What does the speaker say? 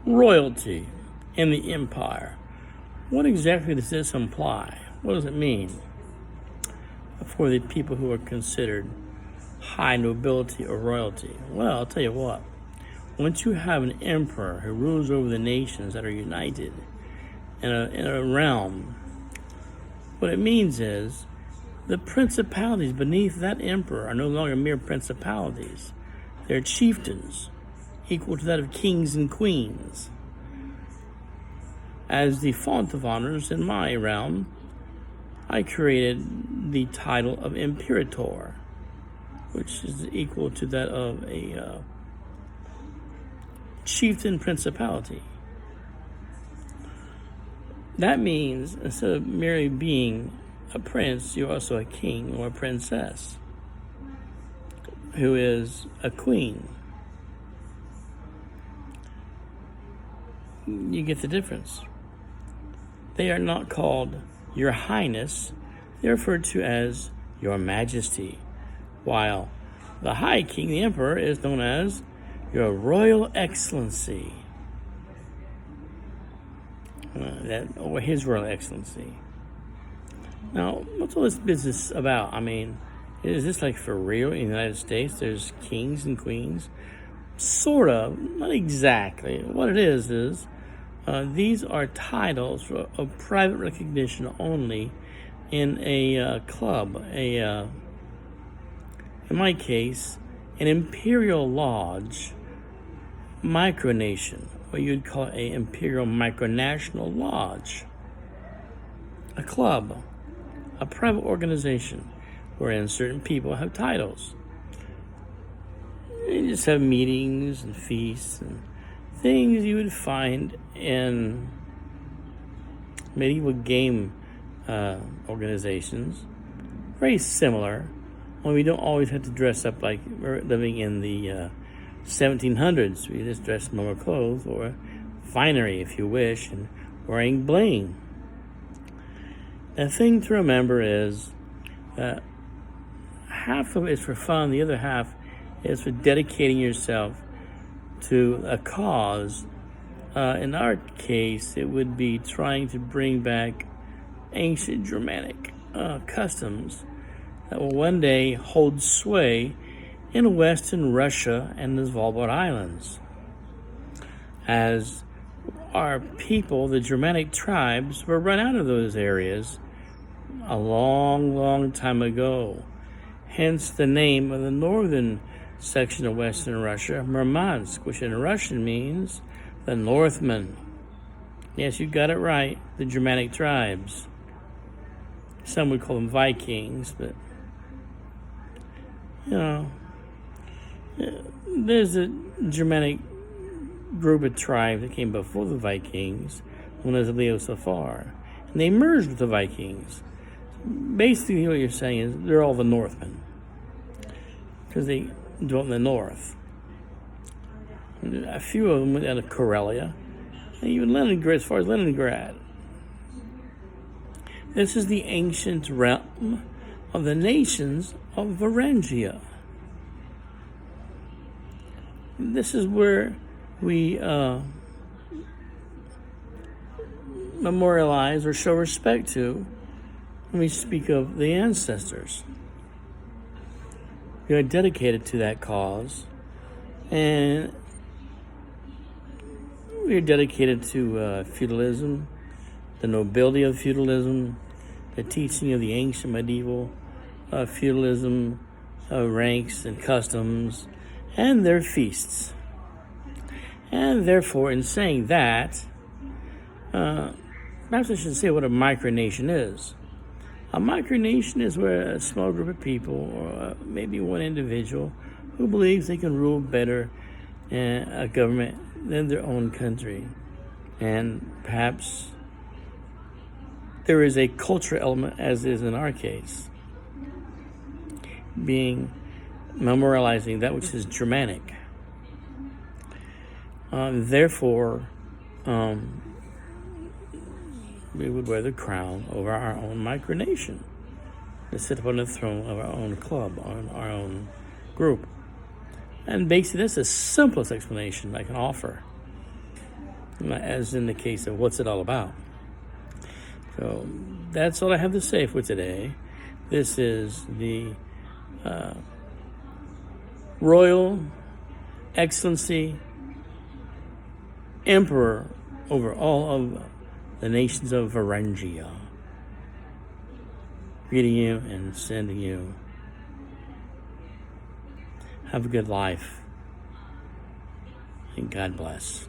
Royalty in the empire. What exactly does this imply? What does it mean for the people who are considered high nobility or royalty? Well, I'll tell you what. Once you have an emperor who rules over the nations that are united in a realm, what it means is the principalities beneath that emperor are no longer mere principalities. They're chieftains, equal to that of kings and queens. As the font of honors in my realm, I created the title of Imperator, which is equal to that of a chieftain principality. That means instead of merely being a prince, you're also a king or a princess who is a queen. You get the difference. They are not called Your Highness. They're referred to as Your Majesty, while the High King, the Emperor, is known as Your Royal Excellency. Or His Royal Excellency. Now, what's all this business about? I mean, is this like for real in the United States? There's kings and queens? Sort of, not exactly. What it is these are titles of private recognition only in a club, in my case, an Imperial Lodge micronation, what you'd call an Imperial micronational lodge, a club, a private organization wherein certain people have titles. You just have meetings and feasts and things you would find in medieval game organizations. Very similar, only we don't always have to dress up like we're living in the 1700s. We just dress in normal clothes or finery, if you wish, and wearing bling. The thing to remember is that half of it is for fun, the other half is for dedicating yourself to a cause. In our case, it would be trying to bring back ancient Germanic customs that will one day hold sway in Western Russia and the Svalbard Islands. As our people, the Germanic tribes, were run out of those areas a long, long time ago. Hence the name of the northern section of Western Russia, Murmansk, which in Russian means the Northmen. Yes, you got it right, the Germanic tribes. Some would call them Vikings, but, there's a Germanic group of tribes that came before the Vikings, known as the Leo-Safar, and they merged with the Vikings. Basically, what you're saying is they're all the Northmen, because they dwelt in the north. A few of them went out of Karelia, and even Leningrad, as far as Leningrad. This is the ancient realm of the nations of Varangia. This is where we memorialize or show respect to when we speak of the ancestors. We are dedicated to that cause, and we are dedicated to feudalism, the nobility of feudalism, the teaching of the ancient medieval feudalism ranks and customs, and their feasts. And therefore, in saying that, perhaps I should say what a micronation is. A micronation is where a small group of people, or maybe one individual, who believes they can rule better a government than their own country. And perhaps there is a cultural element, as is in our case, being memorializing that which is Germanic. Therefore, we would wear the crown over our own micronation, to sit upon the throne of our own club, on our own group. And basically, that's the simplest explanation I can offer. as in the case of what's it all about. So that's all I have to say for today. This is the Royal Excellency Emperor over all of the nations of Varangia, greeting you and sending you. Have a good life, and God bless.